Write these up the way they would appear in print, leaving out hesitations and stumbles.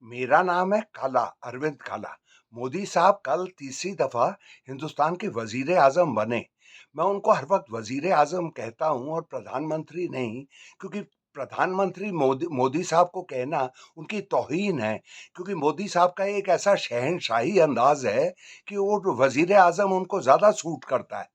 मेरा नाम है काला, अरविंद काला। मोदी साहब कल तीसरी दफ़ा हिंदुस्तान के वज़ीर-ए-आज़म बने। मैं उनको हर वक़्त वज़ीर-ए-आज़म कहता हूँ और प्रधानमंत्री नहीं, क्योंकि प्रधानमंत्री मोदी मोदी साहब को कहना उनकी तौहीन है, क्योंकि मोदी साहब का एक ऐसा शहंशाही अंदाज़ है कि वो वज़ीर-ए-आज़म उनको ज़्यादा सूट करता है।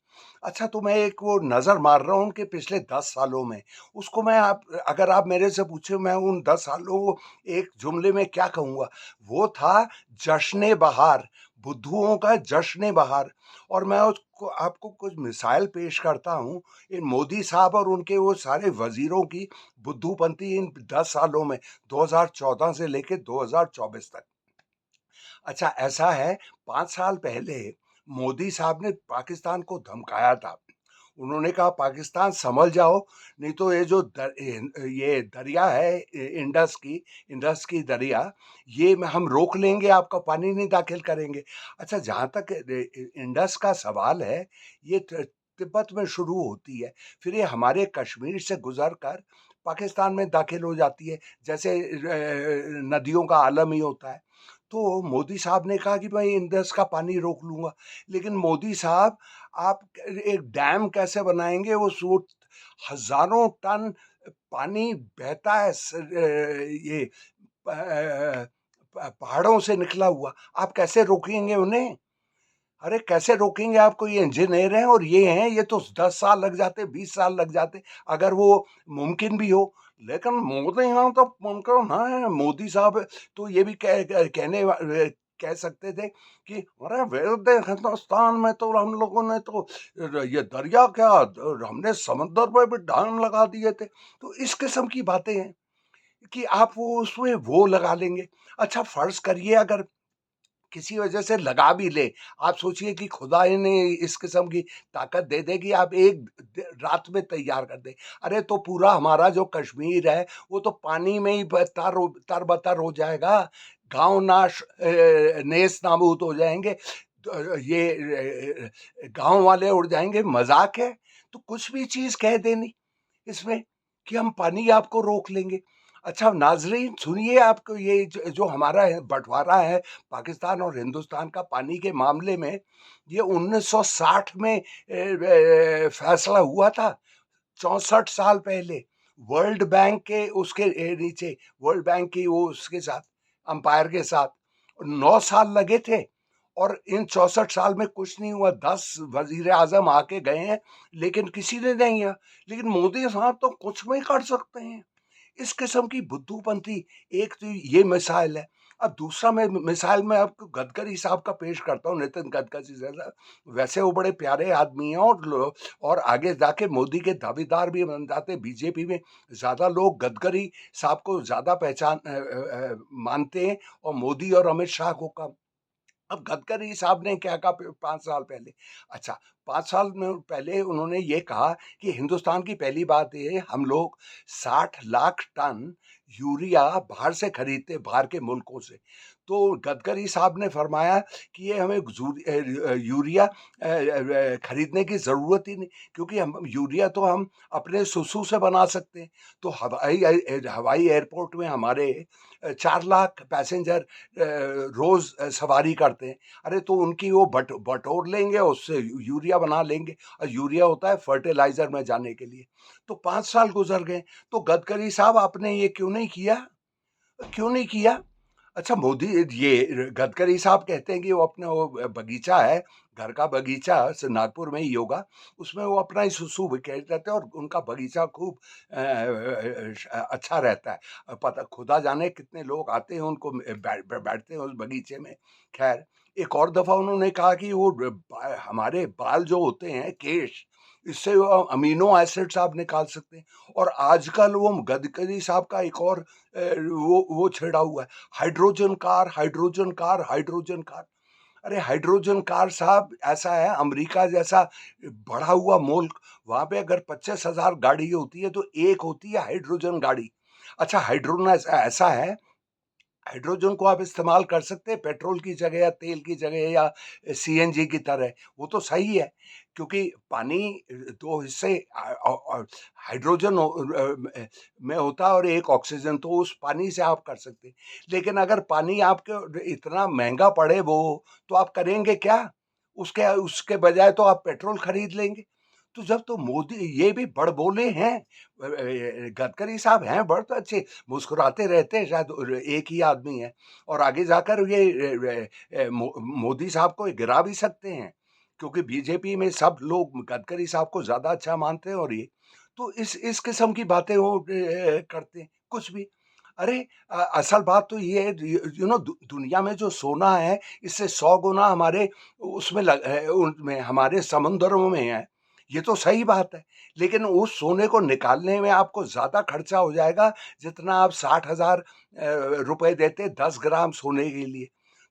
अच्छा, तो मैं एक वो नज़र मार रहा हूँ उनके पिछले 10 सालों में, उसको मैं आप अगर आप मेरे से पूछे मैं उन 10 सालों को एक जुमले में क्या कहूँगा? वो था जश्न-ए-बहार, बुद्धुओं का जश्न-ए-बहार। और मैं उसको आपको कुछ मिसाइल पेश करता हूँ, इन मोदी साहब और उनके वो सारे वज़ीरों की बुद्धूपंती इन 10 सालों में, 2014 से लेके 2024 तक। अच्छा, ऐसा है, 5 साल पहले मोदी साहब ने पाकिस्तान को धमकाया था। उन्होंने कहा पाकिस्तान संभल जाओ, नहीं तो ये जो ये दरिया है इंडस की दरिया, ये में हम रोक लेंगे, आपका पानी नहीं दाखिल करेंगे। अच्छा, जहाँ तक इंडस का सवाल है, ये तिब्बत में शुरू होती है, फिर ये हमारे कश्मीर से गुजर कर पाकिस्तान में दाखिल हो जाती है, जैसे नदियों का आलम ही होता है। तो मोदी साहब ने कहा कि मैं इंडस का पानी रोक लूंगा, लेकिन मोदी साहब, आप एक डैम कैसे बनाएंगे? वो सूट हजारों टन पानी बहता है, ये पहाड़ों से निकला हुआ, आप कैसे रोकेंगे उन्हें? अरे कैसे रोकेंगे? आप कोई इंजीनियर हैं और ये हैं, ये तो 10 साल लग जाते, 20 साल लग जाते, अगर वो मुमकिन भी हो। लेकिन मोदी यहाँ तो मुमकिन है, मोदी साहब तो ये भी कह सकते थे कि अरे वेद हिंदुस्तान में तो हम लोगों ने तो ये दरिया क्या, हमने समंदर में भी डैम लगा दिए थे। तो इस किस्म की बातें हैं कि आप वो उसमें वो लगा लेंगे। अच्छा, फर्ज करिए अगर किसी वजह से लगा भी ले, आप सोचिए कि खुदा इन्हें इस किस्म की ताकत दे दे कि आप एक रात में तैयार कर दें। अरे तो पूरा हमारा जो कश्मीर है, वो तो पानी में ही तरबतर हो जाएगा, गांव नेस नाबूद हो जाएंगे, ये गांव वाले उड़ जाएंगे, मजाक है? तो कुछ भी चीज कह देनी इसमें कि हम पानी आपको रोक लेंगे। अच्छा नाज़रीन, सुनिए, आपको ये जो हमारा है बँटवारा है पाकिस्तान और हिंदुस्तान का पानी के मामले में, ये 1960 में फैसला हुआ था, 64 साल पहले। वर्ल्ड बैंक के उसके नीचे, वर्ल्ड बैंक की वो उसके साथ, अंपायर के साथ 9 साल लगे थे, और इन 64 साल में कुछ नहीं हुआ। 10 वज़ीर आज़म आके गए हैं, लेकिन किसी ने नहीं है। लेकिन मोदी साहब तो कुछ भी कर सकते हैं। इस किस्म की बुद्धूपंती, एक तो ये मिसाइल है। अब दूसरा मैं मिसाइल मैं आपको गडकरी साहब का पेश करता हूँ, नितिन गडकरी साहब। वैसे वो बड़े प्यारे आदमी हैं, और आगे जाके मोदी के दावेदार भी बन जाते। बीजेपी में ज़्यादा लोग गडकरी साहब को ज़्यादा मानते हैं, और मोदी और अमित शाह को कम। अब गडकरी साहब ने क्या कहा 5 साल पहले? अच्छा, 5 साल में पहले उन्होंने ये कहा कि हिंदुस्तान की पहली बात ये है, हम लोग 60 लाख टन यूरिया बाहर से खरीदते हैं, बाहर के मुल्कों से। तो गडकरी साहब ने फरमाया कि ये हमें यूरिया खरीदने की ज़रूरत ही नहीं, क्योंकि हम यूरिया तो हम अपने सुसु से बना सकते हैं। तो हवाई एयरपोर्ट में हमारे 4 लाख पैसेंजर रोज़ सवारी करते हैं। अरे तो उनकी वो बटोर लेंगे, उससे यूरिया बना लेंगे, और यूरिया होता है फर्टिलाइज़र में जाने के लिए। तो 5 साल गुज़र गए, तो गडकरी साहब आपने ये क्यों नहीं किया? क्यों नहीं किया? अच्छा, मोदी ये गडकरी साहब कहते हैं कि वो अपना वो बगीचा है, घर का बगीचा नागपुर में ही होगा, उसमें वो अपना ही सुसु बिखेरते रहते हैं, और उनका बगीचा खूब अच्छा रहता है। पता खुदा जाने कितने लोग आते हैं, उनको बैठते हैं उस बगीचे में। खैर, एक और दफ़ा उन्होंने कहा कि वो हमारे बाल जो होते हैं, केश, इससे वो अमीनो एसिड्स आप निकाल सकते हैं। और आजकल वो गडकरी साहब का एक और वो छिड़ा हुआ है, hydrogen car, hydrogen car, hydrogen car. अरे हाइड्रोजन कार साहब, ऐसा है, अमेरिका जैसा बढ़ा हुआ मुल्क, वहाँ पे अगर 25,000 गाड़ी होती है तो एक होती है हाइड्रोजन गाड़ी। अच्छा, हाइड्रोजन ऐसा ऐसा है, हाइड्रोजन को आप इस्तेमाल कर सकते हैं पेट्रोल की जगह या तेल की जगह या सीएनजी की तरह, वो तो सही है, क्योंकि पानी दो हिस्से हाइड्रोजन में होता है और एक ऑक्सीजन, तो उस पानी से आप कर सकते हैं। लेकिन अगर पानी आपके इतना महंगा पड़े वो, तो आप करेंगे क्या? उसके उसके बजाय तो आप पेट्रोल खरीद लेंगे। तो जब तो मोदी ये भी बड़बोले हैं, गडकरी साहब हैं बड़े तो अच्छे, मुस्कुराते रहते हैं, शायद एक ही आदमी है, और आगे जाकर ये मोदी साहब को गिरा भी सकते हैं, क्योंकि बीजेपी में सब लोग गडकरी साहब को ज़्यादा अच्छा मानते हैं, और ये तो इस किस्म की बातें वो करते हैं, कुछ भी। अरे असल बात तो ये है, दुनिया में जो सोना है, इससे 100 गुना हमारे उसमें उनमें हमारे समुद्रों में है। ये तो सही बात है, लेकिन उस सोने को निकालने में आपको ज़्यादा खर्चा हो जाएगा, जितना आप 60,000 रुपए देते 10 ग्राम सोने के लिए।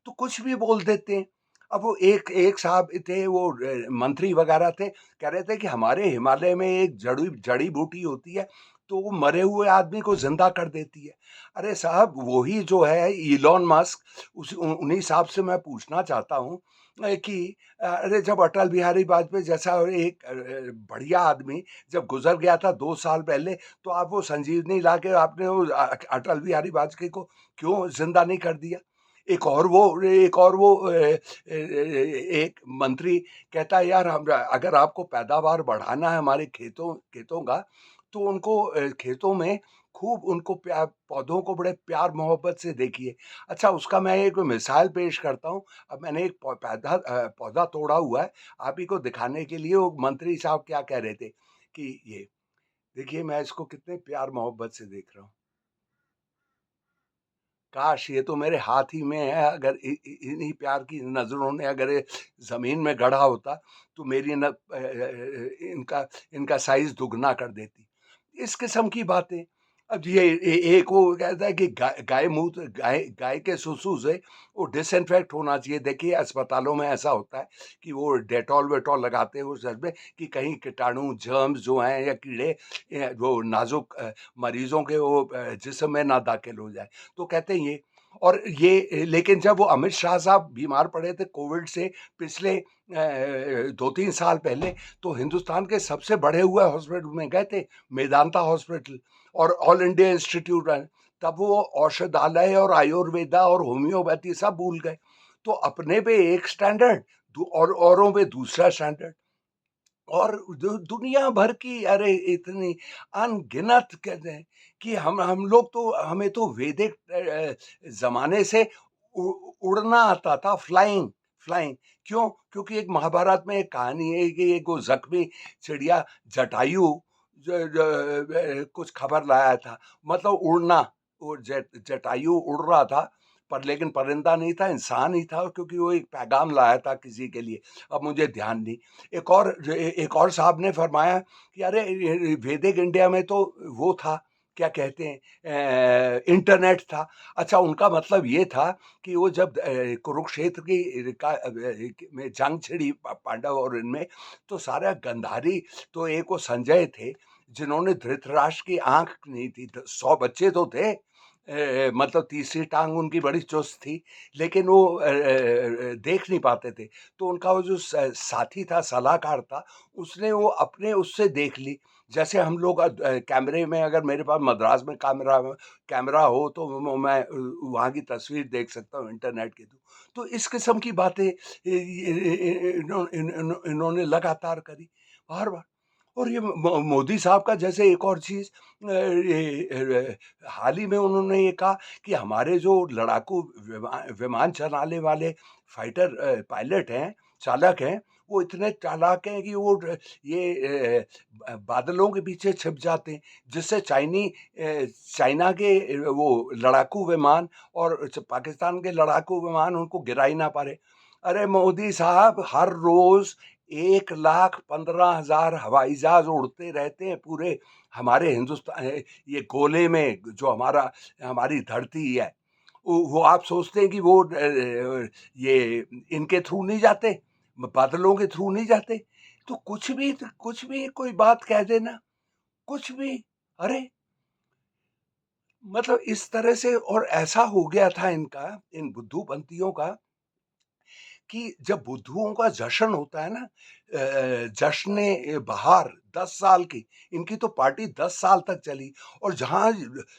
तो कुछ भी बोल देते हैं। अब वो एक एक साहब थे, वो मंत्री वगैरह थे, कह रहे थे कि हमारे हिमालय में एक जड़ी बूटी होती है, तो वो मरे हुए आदमी को ज़िंदा कर देती है। अरे साहब, वही जो है इलॉन मस्क, उन्हीं साहब से मैं पूछना चाहता हूँ कि अरे जब अटल बिहारी वाजपेयी जैसा एक बढ़िया आदमी जब गुजर गया था 2 साल पहले, तो आप वो संजीवनी लाके आपने वो अटल बिहारी वाजपेयी को क्यों जिंदा नहीं कर दिया? एक और वो एक मंत्री कहता है, यार हम अगर आपको पैदावार बढ़ाना है हमारे खेतों खेतों का, तो उनको खेतों में खूब उनको पौधों को बड़े प्यार मोहब्बत से देखिए। अच्छा, उसका मैं एक मिसाल पेश करता हूँ। अब मैंने एक पौधा तोड़ा हुआ है, आप ही को दिखाने के लिए। वो मंत्री साहब क्या कह रहे थे कि ये देखिए, मैं इसको कितने प्यार मोहब्बत से देख रहा हूँ। काश ये तो मेरे हाथ ही में है, अगर इन्हीं प्यार की नज़रों ने अगर ये ज़मीन में गढ़ा होता, तो मेरी इनका इनका साइज़ दुगना कर देती। इस किस्म की बातें। अब ये एक वो कहता है कि गाय के सुसु से वो डिसइन्फेक्ट होना चाहिए। देखिए अस्पतालों में ऐसा होता है कि वो डेटॉल-वेटॉल लगाते हैं उस सर में, कि कहीं कीटाणु, जर्म्स जो हैं या कीड़े वो नाज़ुक मरीज़ों के वो जिस्म में ना दाखिल हो जाए। तो कहते हैं ये, और ये लेकिन जब वो अमित शाह साहब बीमार पड़े थे कोविड से पिछले 2-3 साल पहले, तो हिंदुस्तान के सबसे बढ़े हुए हॉस्पिटल में गए थे, मेदांता हॉस्पिटल और ऑल इंडिया इंस्टीट्यूट है। तब वो औषधालय और आयुर्वेदा और होम्योपैथी सब भूल गए। तो अपने पे एक स्टैंडर्ड, और औरों पे दूसरा स्टैंडर्ड, और दुनिया भर की, अरे इतनी अनगिनत कहते हैं कि हम लोग तो, हमें तो वैदिक ज़माने से उड़ना आता था, फ्लाइंग फ्लाइंग। क्यों? क्योंकि एक महाभारत में एक कहानी है कि एक वो ज़ख्मी चिड़िया जटायु कुछ खबर लाया था, मतलब उड़ना। वो जटायु उड़ रहा था, पर लेकिन परिंदा नहीं था, इंसान ही था, क्योंकि वो एक पैगाम लाया था किसी के लिए। अब मुझे ध्यान नहीं। एक और साहब ने फरमाया कि अरे वैदिक इंडिया में तो वो था, क्या कहते हैं, इंटरनेट था। अच्छा, उनका मतलब ये था कि वो जब कुरुक्षेत्र में जंग छिड़ी पांडव और इनमें, तो सारा गंधारी, तो एक वो संजय थे जिन्होंने धृतराष्ट्र की आंख नहीं थी, 100 बच्चे तो थे, मतलब तीसरी टांग उनकी बड़ी चुस्त थी, लेकिन वो देख नहीं पाते थे। तो उनका वो जो साथी था, सलाहकार था, उसने वो अपने उससे देख ली। जैसे हम लोग कैमरे में, अगर मेरे पास मद्रास में कैमरा हो, तो मैं वहाँ की तस्वीर देख सकता हूँ इंटरनेट के थ्रू। तो इस किस्म की बातें इन्होंने लगातार करी, बार बार। और ये मोदी साहब का, जैसे एक और चीज़, हाल ही में उन्होंने ये कहा कि हमारे जो लड़ाकू विमान चलाने वाले फाइटर पायलट हैं, चालक हैं, वो इतने चालाक हैं कि वो ये बादलों के पीछे छिप जाते हैं, जिससे चाइना के वो लड़ाकू विमान और पाकिस्तान के लड़ाकू विमान उनको गिरा ही ना पाए। अरे मोदी साहब, हर रोज़ 1,15,000 हवाई जहाज उड़ते रहते हैं पूरे हमारे हिंदुस्तान, ये गोले में, जो हमारी धरती है। वो आप सोचते हैं कि वो ये इनके थ्रू नहीं जाते, बादलों के थ्रू नहीं जाते? तो कुछ भी कोई बात कह देना, कुछ भी। अरे मतलब इस तरह से, और ऐसा हो गया था इनका, इन बुद्धूपंथियों का, कि जब बुद्धुओं का जश्न होता है ना, जश्न बहार 10 साल की, इनकी तो पार्टी 10 साल तक चली। और जहाँ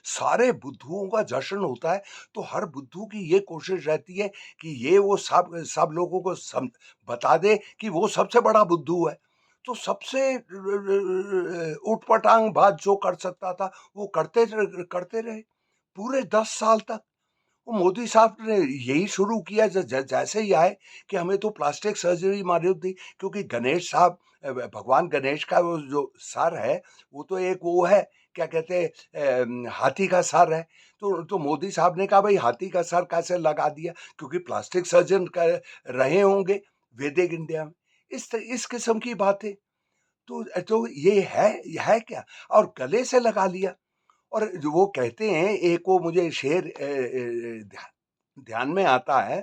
सारे बुद्धुओं का जश्न होता है, तो हर बुद्धू की ये कोशिश रहती है कि ये वो सब सब लोगों को बता दे कि वो सबसे बड़ा बुद्धू है। तो सबसे ऊटपटांग बात जो कर सकता था वो करते रहे पूरे 10 साल तक। वो मोदी साहब ने यही शुरू किया जैसे ही आए, कि हमें तो प्लास्टिक सर्जरी मालूम थी, क्योंकि गणेश साहब, भगवान गणेश का वो जो सर है, वो तो एक वो है, क्या कहते हैं, हाथी का सर है। तो मोदी साहब ने कहा भाई हाथी का सर कैसे लगा दिया, क्योंकि प्लास्टिक सर्जन कर रहे होंगे वैदिक इंडिया में। इस किस्म की बातें। तो ये है क्या, और गले से लगा लिया। और जो वो कहते हैं, एक वो मुझे शेर ध्यान में आता है,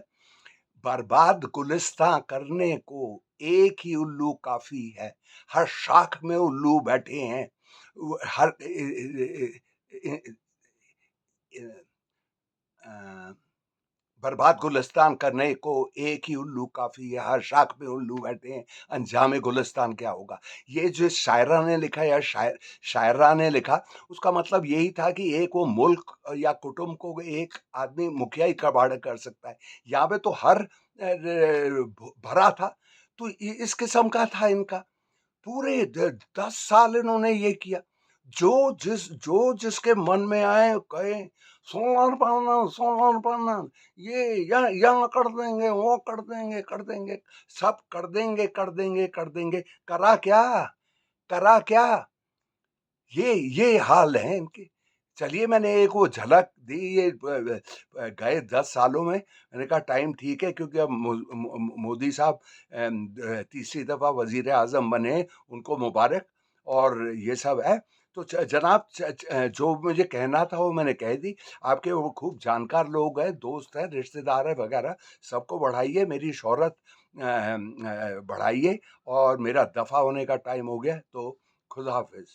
बर्बाद गुलिस्तां करने को एक ही उल्लू काफी है, हर शाख में उल्लू बैठे हैं। हर बर्बाद गुलिस्तान करने को एक ही उल्लू काफी है, हर शाख में उल्लू बैठे हैं, अंजामे गुलिस्तान क्या होगा। ये जो शायरा ने लिखा, या शायरा ने लिखा, उसका मतलब यही था कि एक वो मुल्क या कुटुंब को एक आदमी मुखिया ही कबाड़ कर सकता है। यहाँ पे तो हर भरा था। तो इस किस्म का था इनका। पूरे 10 साल इन्होंने ये किया। जो जिसके मन में आए कहे, सोलर पैनल, सोलर पैनल, ये यहाँ कर देंगे, वो कर देंगे, कर देंगे, सब कर देंगे, कर देंगे, कर देंगे। करा क्या, करा क्या? ये हाल है इनके। चलिए, मैंने एक वो झलक दी ये गए 10 सालों में। मैंने कहा टाइम ठीक है, क्योंकि अब मोदी साहब तीसरी दफा वजीर आजम बने, उनको मुबारक। और ये सब है। तो जनाब, जो मुझे कहना था वो मैंने कह दी। आपके वो खूब जानकार लोग हैं, दोस्त हैं, रिश्तेदार हैं वगैरह, सबको बढ़ाइए, मेरी शोहरत बढ़ाइए। और मेरा दफा होने का टाइम हो गया, तो खुदा हाफिज।